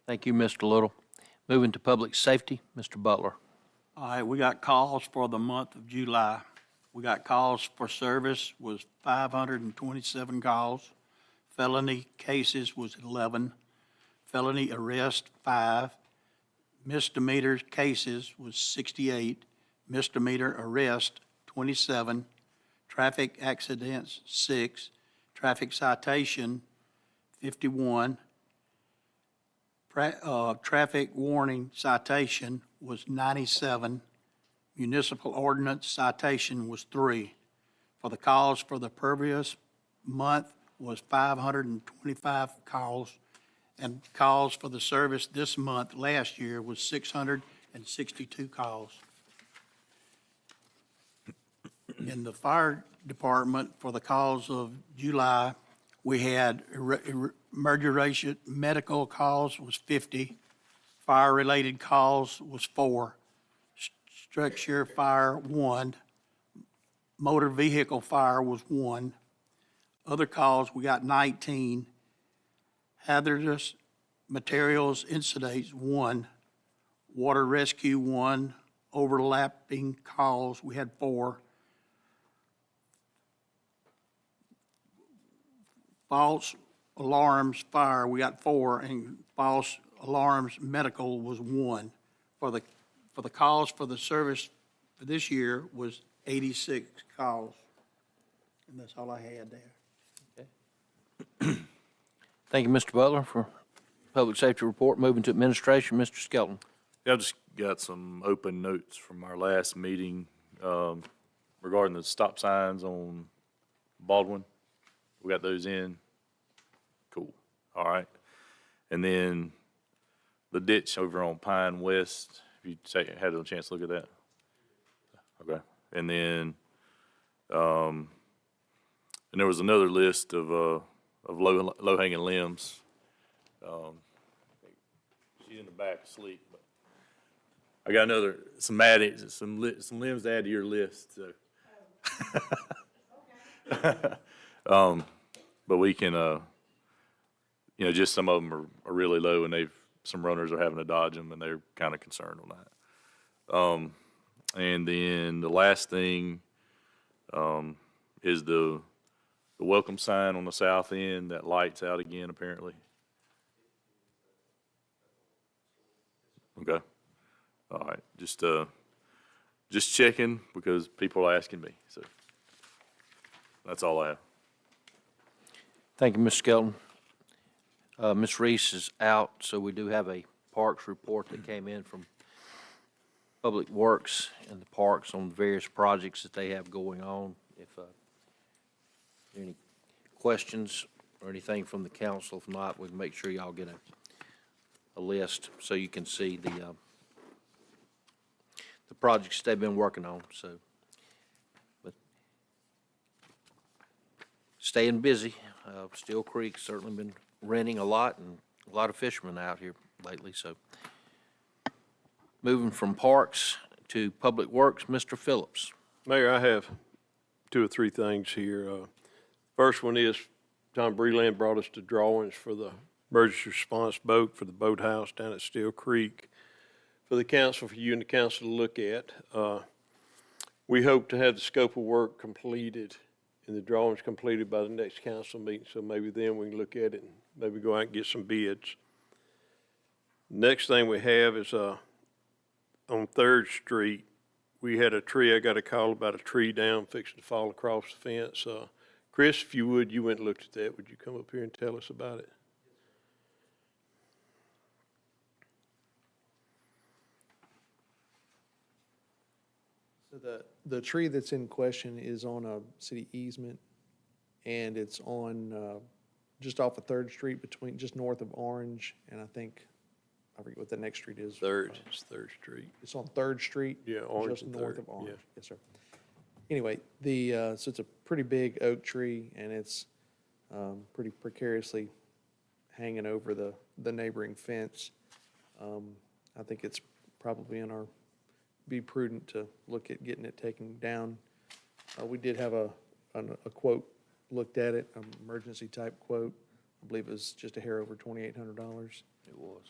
Thank you, Mr. Little. Moving to public safety, Mr. Butler. All right, we got calls for the month of July. We got calls for service was 527 calls. Felony cases was 11. Felony arrest, 5. Misdemeanor cases was 68. Misdemeanor arrest, 27. Traffic accidents, 6. Traffic citation, 51. Traffic warning citation was 97. Municipal ordinance citation was 3. For the calls for the previous month was 525 calls, and calls for the service this month last year was 662 calls. In the fire department, for the calls of July, we had emergency medical calls was 50, fire-related calls was 4, structure fire 1, motor vehicle fire was 1. Other calls, we got 19. Hazardous materials incidents, 1. Water rescue, 1. Overlapping calls, we had 4. False alarms fire, we got 4, and false alarms medical was 1. For the calls for the service for this year was 86 calls. And that's all I had there. Thank you, Mr. Butler, for public safety report. Moving to administration, Mr. Skelton. Yeah, I just got some open notes from our last meeting regarding the stop signs on Baldwin. We got those in. Cool. All right. And then the ditch over on Pine West, if you had a chance to look at that. Okay. And then, and there was another list of low-hanging limbs. She's in the back asleep, but I got some limbs to add to your list, so. But we can, just some of them are really low, and some runners are having to dodge them, and they're kind of concerned on that. And then the last thing is the welcome sign on the south end that lights out again, apparently. Okay. All right. Just checking because people are asking me. So that's all I have. Thank you, Mr. Skelton. Ms. Reese is out, so we do have a parks report that came in from Public Works and the parks on various projects that they have going on. If any questions or anything from the council, if not, we can make sure y'all get a list so you can see the projects they've been working on. So, but staying busy. Steel Creek's certainly been renting a lot, and a lot of fishermen out here lately. So, moving from parks to Public Works, Mr. Phillips. Mayor, I have 2 or 3 things here. First one is Tom Breland brought us the drawings for the emergency response boat for the boathouse down at Steel Creek for the council, for you and the council to look at. We hope to have the scope of work completed and the drawings completed by the next council meeting, so maybe then we can look at it and maybe go out and get some bids. Next thing we have is on 3rd Street, we had a tree. I got a call about a tree down fixing to fall across the fence. Chris, if you would, you went and looked at that. Would you come up here and tell us about it? So the tree that's in question is on a city easement, and it's on, just off of Third Street between, just north of Orange, and I forget what the next street is. It's Third Street. It's on Third Street. Yeah, Orange Just and north Third, of Orange. yeah. Yes, sir. Anyway, so it's a pretty big oak tree, and it's pretty precariously hanging over the neighboring fence. I think it's probably be prudent to look at getting it taken down. We did have a quote looked at it, an emergency type quote. I believe it was just a hair over $2,800. It was.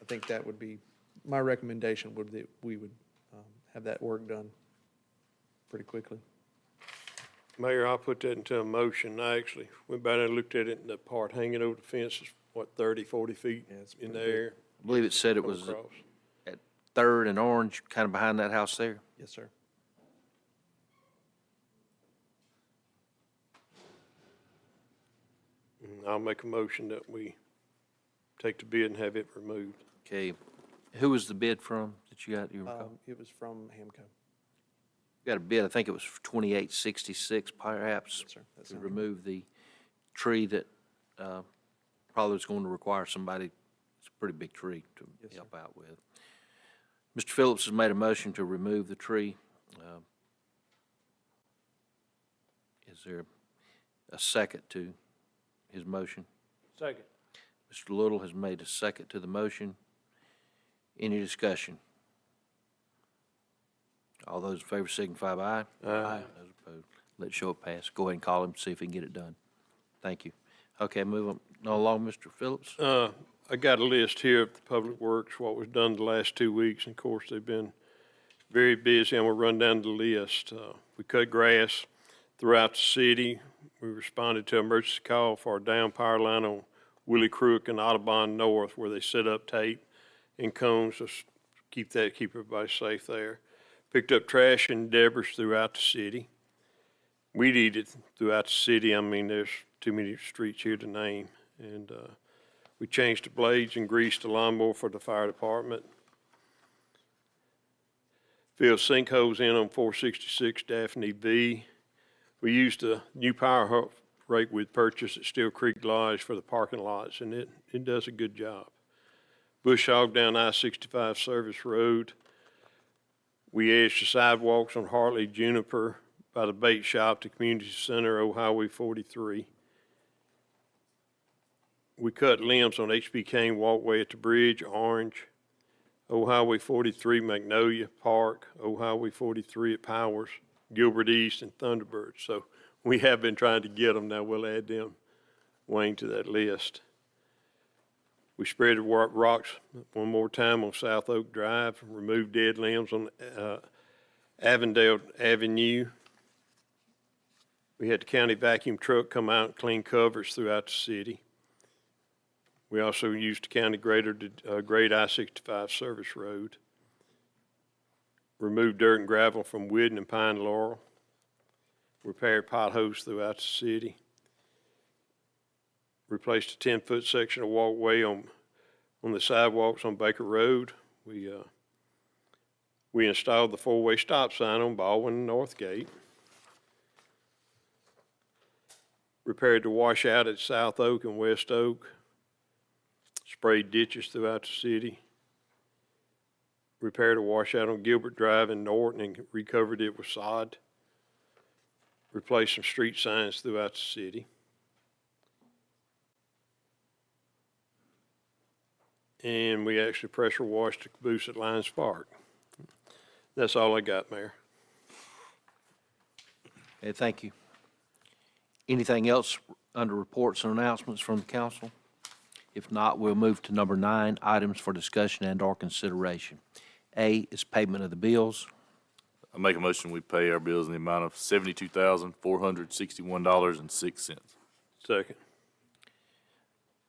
I think that would be, my recommendation would that we would have that work done pretty quickly. Mayor, I'll put that into a motion. I actually went by there and looked at it, and the part hanging over the fence is, what, 30, 40 feet Yeah, it's in the pretty big. air? I believe it said it Come was across. at Third and Orange, kind of behind that house there. Yes, sir. I'll make a motion that we take the bid and have it removed. Okay, who was the bid from that you got, you recall? It was from Hamco. Got a bid, I think it was for $28.66 perhaps, Yes, sir. That to sounds remove the tree that probably was going to require somebody, it's a pretty big tree to Yes, sir. help out with. Mr. Phillips has made a motion to remove the tree. Is there a second to his motion? Second. Mr. Little has made a second to the motion. Any discussion? All those in favor signify by aye. Aye. Those opposed, let show it pass. Go ahead and call him, see if he can get it done. Thank you. Okay, move on along, Mr. Phillips. I got a list here of the Public Works, what was done the last 2 weeks, and of course, they've been very busy. I'm gonna run down the list. We cut grass throughout the city. We responded to an emergency call for a down power line on Willie Crook and Audubon North, where they set up tape and cones to keep everybody safe there. Picked up trash and debris throughout the city. Weed eated throughout the city. I mean, there's too many streets here to name. And we changed the blades and greased the lawnmower for the fire department. Filled sinkholes in on 466 Daphne B. We used a new power rake we purchased at Steel Creek Lodge for the parking lots, and it does a good job. Bush hogged down I-65 Service Road. We edged the sidewalks on Hartley Juniper by the bait shop to Community Center, Old Highway 43. We cut limbs on H.B. Kane Walkway at the bridge, Orange, Old Highway 43, Magnolia Park, Old Highway 43 at Powers, Gilbert East, and Thunderbird. So we have been trying to get them. Now we'll add them, Wayne, to that list. We spread the rocks one more time on South Oak Drive, removed dead limbs on Avondale Avenue. We had the county vacuum truck come out and clean covers throughout the city. We also used the county grader to grade I-65 Service Road. Removed dirt and gravel from Whidden and Pine Laurel. Repaired potholes throughout the city. Replaced a 10-foot section of walkway on the sidewalks on Baker Road. We installed the four-way stop sign on Baldwin and Northgate. Repaired the washout at South Oak and West Oak. Sprayed ditches throughout the city. Repaired a washout on Gilbert Drive in Norton and recovered it with sod. Replaced some street signs throughout the city. And we actually pressure washed the caboose at Lions Park. That's all I got, Mayor. Okay, thank you. Anything else under reports and announcements from the council? If not, we'll move to number 9, items for discussion and/or consideration. A is payment of the bills. I make a motion, we pay our bills in the amount of $72,461.06. Second.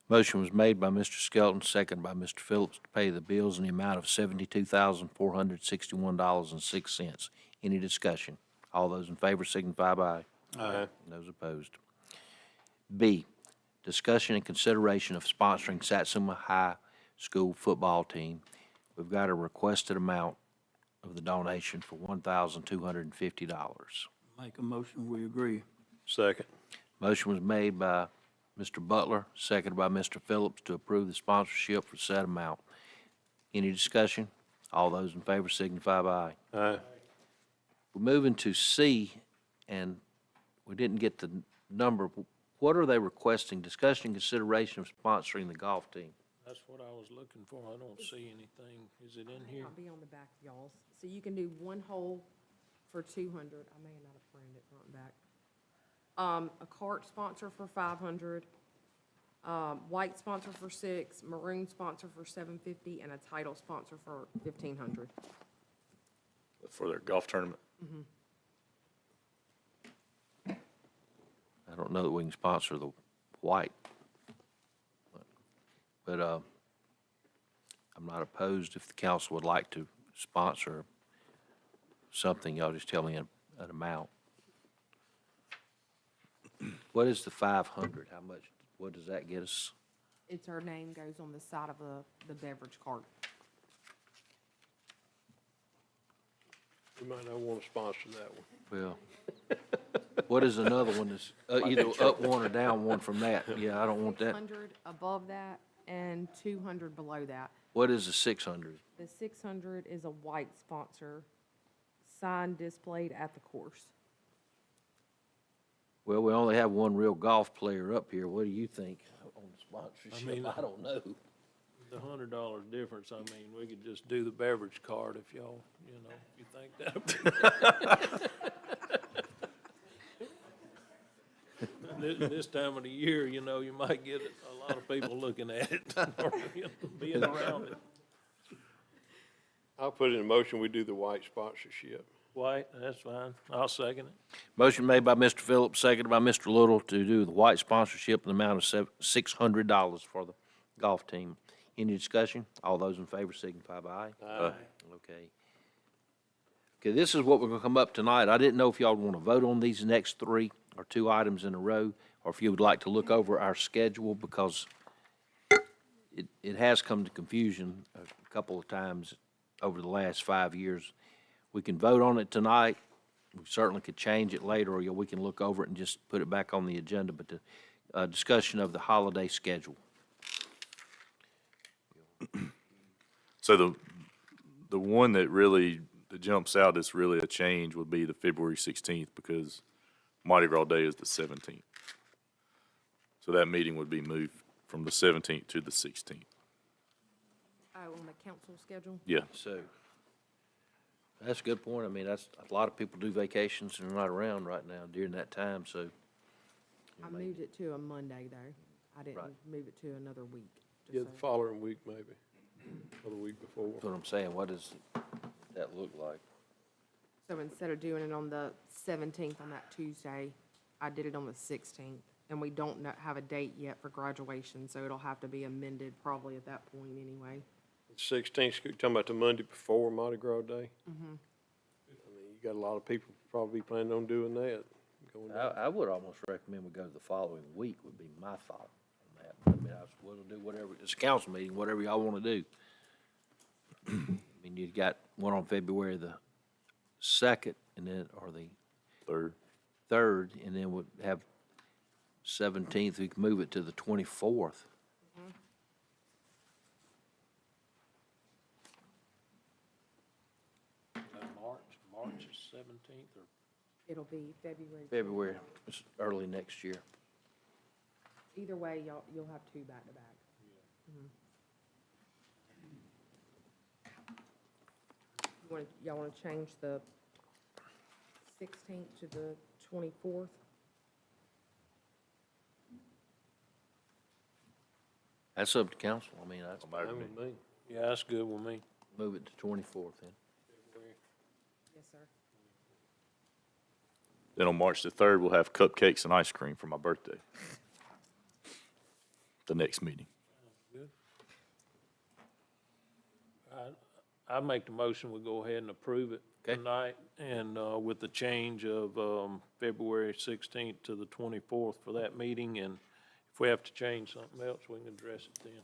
Motion was made by Mr. Skelton, second by Mr. Phillips, to pay the bills in the amount of $72,461.06. Any discussion? All those in favor signify by aye. Aye. Those opposed. B, discussion and consideration of sponsoring Satsuma High School football team. We've got a requested amount of the donation for $1,250. Make a motion, we agree. Second. Motion was made by Mr. Butler, seconded by Mr. Phillips to approve the sponsorship for said amount. Any discussion? All those in favor signify by aye. Aye. We're moving to C, and we didn't get the number. What are they requesting? Discussion and consideration of sponsoring the golf team. That's what I was looking for. I don't see anything. Is it in here? I'll be on the back of y'all's. So you can do one hole for 200. I may not have printed it front and back. A cart sponsor for 500, white sponsor for 6, maroon sponsor for 750, and a title sponsor for 1,500. For their golf tournament. I don't know that we can sponsor the white. But I'm not opposed if the council would like to sponsor something. Y'all just tell me an amount. What is the 500? How much, what does that get us? It's our name goes on the side of the beverage cart. You might not want to sponsor that one. Well, what is another one that's either up one or down one from that? Yeah, I don't want that. 600 above that and 200 below that. What is the 600? The 600 is a white sponsor, sign displayed at the course. Well, we only have one real golf player up here. What do you think on the I sponsorship? mean- I don't know. The $100 difference, I mean, we could just do the beverage card if y'all, you think that. This time of the year, you might get a lot of people looking at it, or being around it. I'll put in a motion, we do the white sponsorship. White, that's fine. I'll second it. Motion made by Mr. Phillips, seconded by Mr. Little to do the white sponsorship in the amount of $600 for the golf team. Any discussion? All those in favor signify by aye. Aye. Okay. Okay, this is what we're gonna come up tonight. I didn't know if y'all want to vote on these next three or two items in a row, or if you would like to look over our schedule, because it has come to confusion a couple of times over the last 5 years. We can vote on it tonight. We certainly could change it later, or we can look over it and just put it back on the agenda, but the discussion of the holiday schedule. So the one that really, that jumps out that's really a change would be the February 16th, because Mardi Gras Day is the 17th. So that meeting would be moved from the 17th to the 16th. Oh, on the council schedule? Yeah. So, that's a good point. I mean, that's, a lot of people do vacations and are not around right now during that time, so. I moved it to a Monday, though. I didn't Right. move it to another week. just Yeah, the so- following week maybe, or the week before. That's what I'm saying. What does that look like? So instead of doing it on the 17th on that Tuesday, I did it on the 16th. And we don't have a date yet for graduation, so it'll have to be amended probably at that point anyway. 16th, you're talking about the Monday before Mardi Gras Day? I mean, you got a lot of people probably planning on doing that. going down. I would almost recommend we go to the following week, would be my thought on that. I mean, we'll do whatever, it's a council meeting, whatever y'all want to do. I mean, you got one on February the 2nd, and then, or the third, and then we'll have 17th, we can move it to the 24th. March is 17th, or It'll be February. February, it's early next year. Either way, you'll have two back-to-back. Y'all want to change the 16th to the 24th? That's up to council. I mean, that's, fine with me. Yeah, that's good with me. move it to 24th then. Yes, sir. Then on March the 3rd, we'll have cupcakes and ice cream for my birthday. The next meeting. Good. I make the motion, we go ahead and approve it Okay. tonight, and with the change of February 16th to the 24th for that meeting, and if we have to change something else, we can address it then.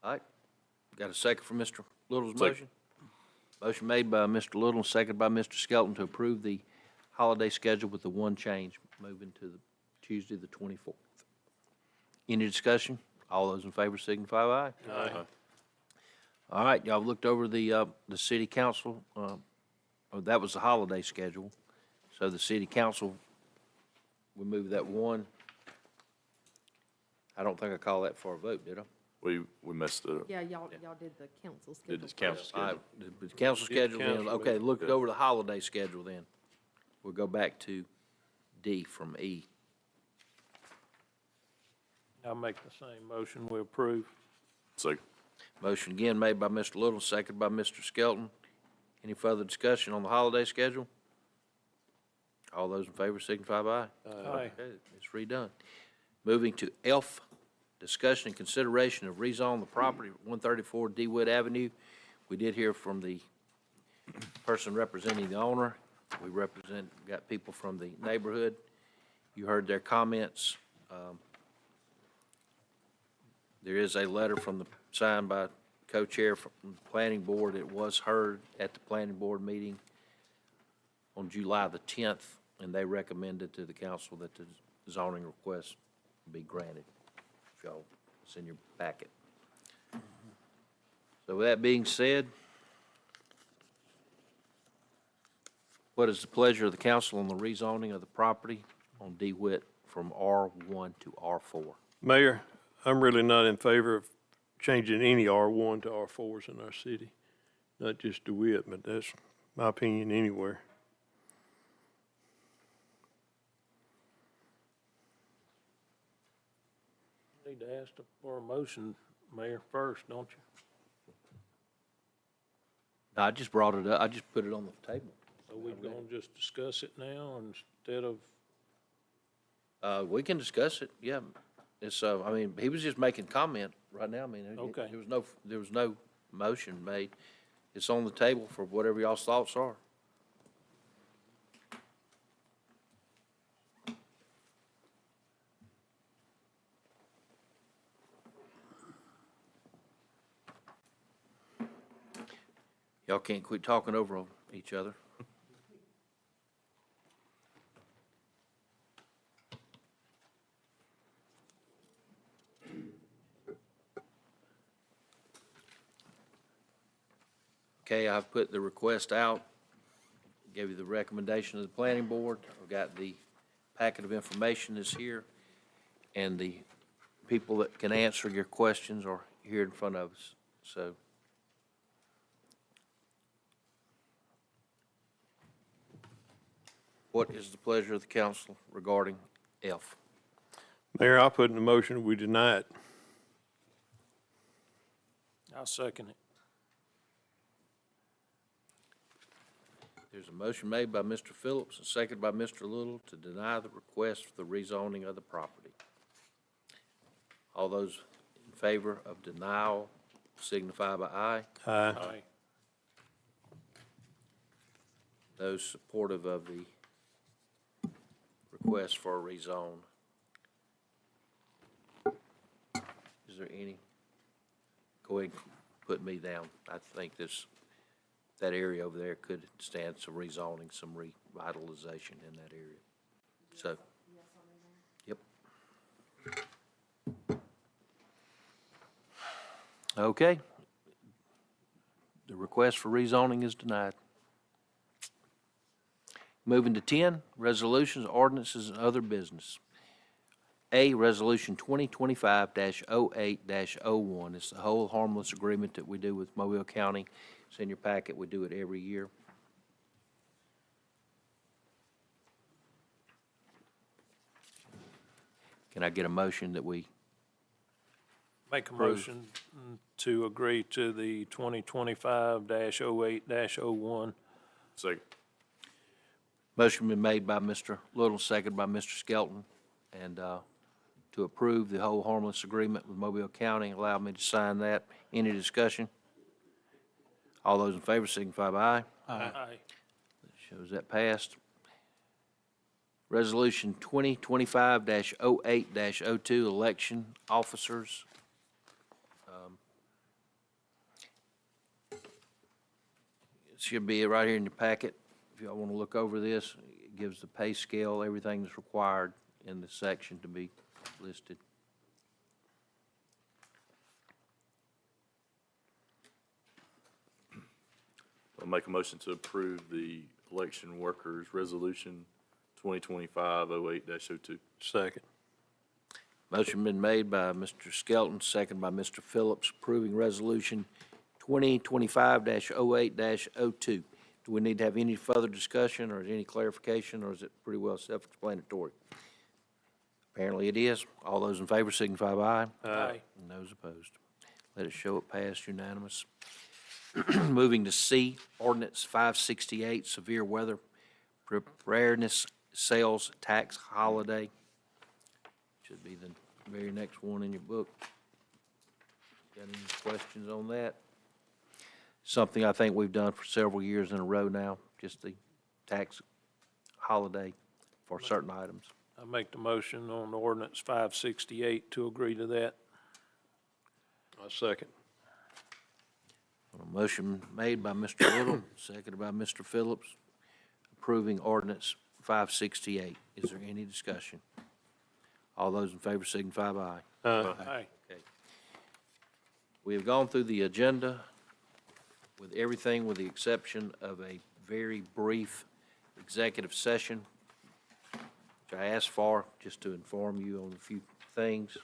All right. Got a second for Mr. Little's Second. motion? Motion made by Mr. Little, seconded by Mr. Skelton to approve the holiday schedule with the one change, moving to the Tuesday, the 24th. Any discussion? All those in favor signify by aye. Aye. All right, y'all looked over the city council, that was the holiday schedule. So the city council, we moved that one. I don't think I called that for a vote, did I? We messed it up. Yeah, y'all did the council schedule. Did this council first. All schedule? right, the council Did schedule then, council okay, meeting. look over the holiday schedule then. We'll go back to D from E. I'll make the same motion, we approve. Second. Motion again made by Mr. Little, seconded by Mr. Skelton. Any further discussion on the holiday schedule? All those in favor signify by aye. Aye. Okay, it's redone. Moving to F, discussion and consideration of rezone the property at 134 DeWitt Avenue. We did hear from the person representing the owner. We got people from the neighborhood. You heard their comments. There is a letter signed by co-chair from the planning board. It was heard at the planning board meeting on July the 10th, and they recommended to the council that the zoning request be granted. If y'all, it's in your packet. So with that being said, what is the pleasure of the council on the rezoning of the property on DeWitt from R1 to R4? Mayor, I'm really not in favor of changing any R1 to R4s in our city. Not just DeWitt, but that's my opinion anywhere. Need to ask for a motion, Mayor, first, don't you? No, I just brought it up. I just put it on the table. So we're gonna just discuss it now instead of, We can discuss it, yeah. It's, I mean, he was just making comment right now. I mean, Okay. there was no motion made. It's on the table for whatever y'all's thoughts are. Y'all can't quit talking over each other. Okay, I've put the request out, gave you the recommendation of the planning board. I've got the packet of information that's here, and the people that can answer your questions are here in front of us, so. What is the pleasure of the council regarding F? Mayor, I'll put in the motion, we deny it. I'll second it. There's a motion made by Mr. Phillips and seconded by Mr. Little to deny the request for the rezoning of the property. All those in favor of denial signify by aye. Aye. Aye. Those supportive of the request for a rezone. Is there any? Go ahead and put me down. I think that area over there could stand some rezoning, some revitalization in that area. So, yep. Okay. The request for rezoning is denied. Moving to 10, resolutions, ordinances, and other business. A, Resolution 2025-08-01. It's the whole harmless agreement that we do with Mobile County. It's in your packet. We do it every year. Can I get a motion that we, Make a Approve. motion to agree to the 2025-08-01. Second. motion been made by Mr. Little, seconded by Mr. Skelton, and to approve the whole harmless agreement with Mobile County. Allow me to sign that. Any discussion? All those in favor signify by aye. Aye. Shows that passed. Resolution 2025-08-02, election officers. should be right here in your packet. If y'all want to look over this, it gives the pay scale, everything that's required in the section to be listed. I'll make a motion to approve the election workers resolution 2025-08-02. Second. Motion been made by Mr. Skelton, second by Mr. Phillips, approving resolution 2025-08-02. Do we need to have any further discussion, or is any clarification, or is it pretty well self-explanatory? Apparently it is. All those in favor signify by aye. Aye. And those opposed. Let it show it passed unanimous. Moving to C, ordinance 568, severe weather preparedness sales tax holiday. Should be the very next one in your book. Got any questions on that? Something I think we've done for several years in a row now, just the tax holiday for certain items. I make the motion on ordinance 568 to agree to that. I second. A motion made by Mr. Little, seconded by Mr. Phillips, approving ordinance 568. Is there any discussion? All those in favor signify by aye. Aye. Okay. We have gone through the agenda with everything with the exception of a very brief executive session, which I asked for just to inform you on a few things.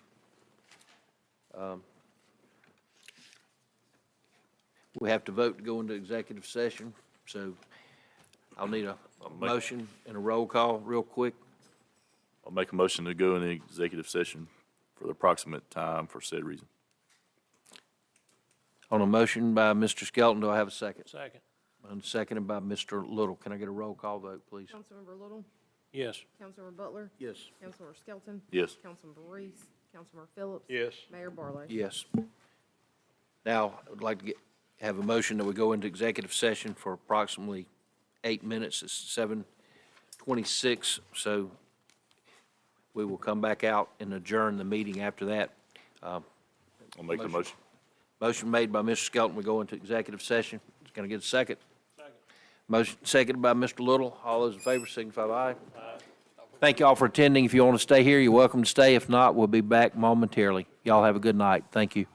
We have to vote to go into executive session, so I'll need a motion and a roll call real quick. I'll make a motion to go into executive session for the approximate time for said reason. On a motion by Mr. Skelton, do I have a second? Second. And seconded by Mr. Little. Can I get a roll call vote, please? Councilmember Little, Yes. Councilmember Butler, Yes. Councilmember Skelton, Yes. Councilmember Reese, Councilmember Phillips. Yes. Mayor Barlow. Yes. Now, I would like to have a motion that we go into executive session for approximately 8 minutes. It's 7:26, so we will come back out and adjourn the meeting after that. I'll make the motion. Motion made by Mr. Skelton, we go into executive session. Can I get a second? Second. Motion seconded by Mr. Little. All those in favor signify by aye. Aye. Thank you all for attending. If you want to stay here, you're welcome to stay. If not, we'll be back momentarily. Y'all have a good night. Thank you.